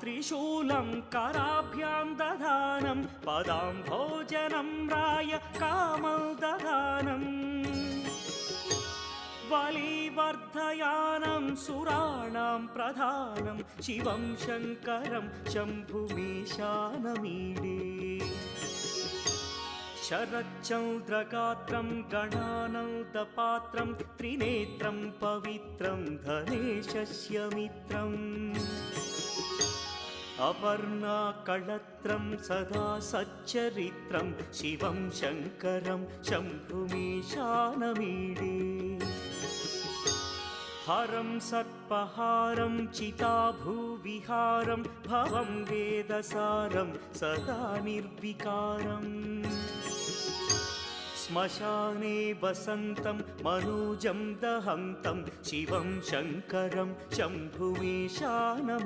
त्रिशूलं कराभ्यां दधानं पदाम्भोजनं राय कामदधानम् बलिवर्धयानं सुराणां प्रधानं शिवं शङ्करं शम्भुमीशानमीडे शरच्चन्द्रगात्रं गणानन्दपात्रं त्रिनेत्रं पवित्रं धनेशस्य मित्रम् अपर्णाकळत्रं सदा सच्चरित्रं शिवं शङ्करं शम्भुमीशानमीडे हरं सर्पहारं चिताभूविहारं भवं वेदसारं सदा निर्विकारम् श्मशाने वसन्तं मनोजं दहन्तं शिवं शङ्करं शम्भुमीशानमीडे